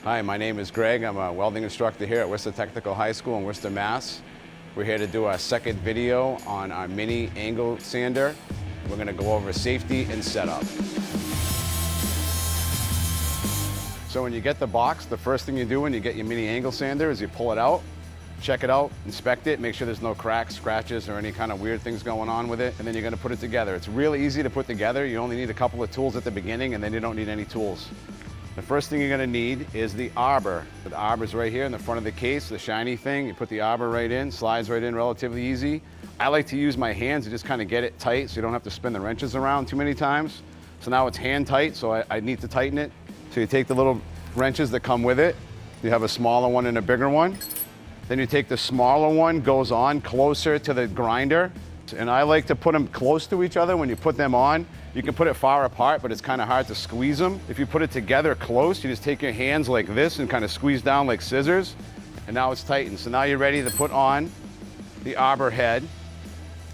Hi, my name is Greg. I'm a welding instructor here at Worcester Technical High School in Worcester, Mass. We're here to do our second video on our mini angle sander. We're going to go over safety and setup. So when you get the box, the first thing you do when you get your mini angle sander is you pull it out, check it out, inspect it, make sure there's no cracks, scratches, or any kind of weird things going on with it, and then you're going to put it together. It's really easy to put together. You only need a couple of tools at the beginning, and then you don't need any tools. The first thing you're going to need is the arbor. The arbor is right here in the front of the case, the shiny thing. You put the arbor right in, slides right in relatively easy. I like to use my hands to just kind of get it tight so you don't have to spin the wrenches around too many times. So now it's hand tight, so I need to tighten it. So you take the little wrenches that come with it. You have a smaller one and a bigger one. Then you take the smaller one, goes on closer to the grinder. And I like to put them close to each other when you put them on. You can put it far apart, but it's kind of hard to squeeze them. If you put it together close, you just take your hands like this and kind of squeeze down like scissors. And now it's tightened. So now you're ready to put on the arbor head.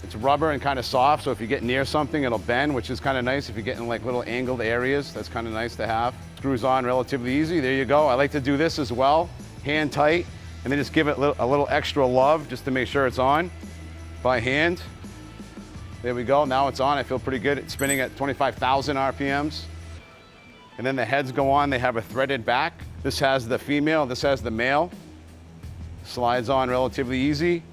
It's rubber and kind of soft, so if you get near something, it'll bend, which is kind of nice. If you get in like little angled areas, that's kind of nice to have. Screws on relatively easy. There you go. I like to do this as well, hand tight, and then just give it a little extra love just to make sure it's on by hand. There we go, now it's on. I feel pretty good. It's spinning at 25,000 RPMs. And then the heads go on, they have a threaded back. This has the female, this has the male. Slides on relatively easy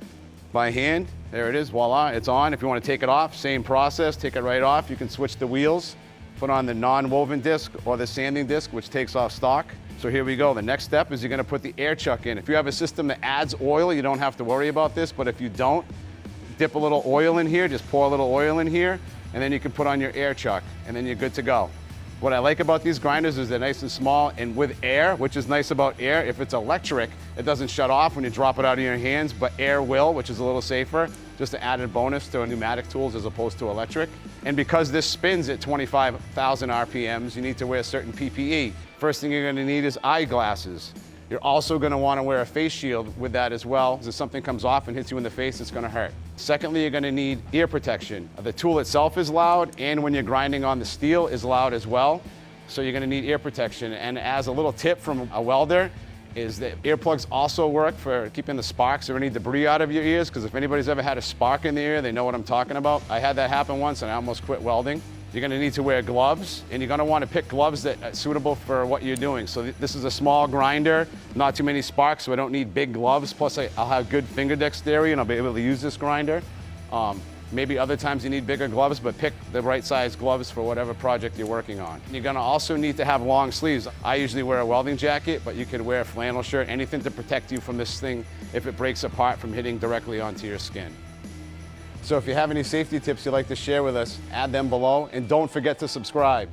by hand. There it is, voila, it's on. If you want to take it off, same process, take it right off. You can switch the wheels, put on the non-woven disc or the sanding disc, which takes off stock. So here we go. The next step is you're going to put the air chuck in. If you have a system that adds oil, you don't have to worry about this, but if you don't, dip a little oil in here, just pour a little oil in here, and then you can put on your air chuck, and then you're good to go. What I like about these grinders is they're nice and small and with air, which is nice about air. If it's electric, it doesn't shut off when you drop it out of your hands, but air will, which is a little safer. Just an added bonus to pneumatic tools as opposed to electric. And because this spins at 25,000 RPMs, you need to wear certain PPE. First thing you're gonna need is eyeglasses. You're also going to want to wear a face shield with that as well, because if something comes off and hits you in the face, it's going to hurt. Secondly, you're going to need ear protection. The tool itself is loud, and when you're grinding on the steel is loud as well. So you're going to need ear protection. And as a little tip from a welder, is that earplugs also work for keeping the sparks or any debris out of your ears, because if anybody's ever had a spark in the ear, they know what I'm talking about. I had that happen once and I almost quit welding. You're going to need to wear gloves, and you're going to want to pick gloves that are suitable for what you're doing. So this is a small grinder, not too many sparks, so I don't need big gloves. Plus I'll have good finger dexterity and I'll be able to use this grinder. Maybe other times you need bigger gloves, but pick the right size gloves for whatever project you're working on. You're going to also need to have long sleeves. I usually wear a welding jacket, but you could wear a flannel shirt, anything to protect you from this thing if it breaks apart from hitting directly onto your skin. So if you have any safety tips you'd like to share with us, add them below, and don't forget to subscribe.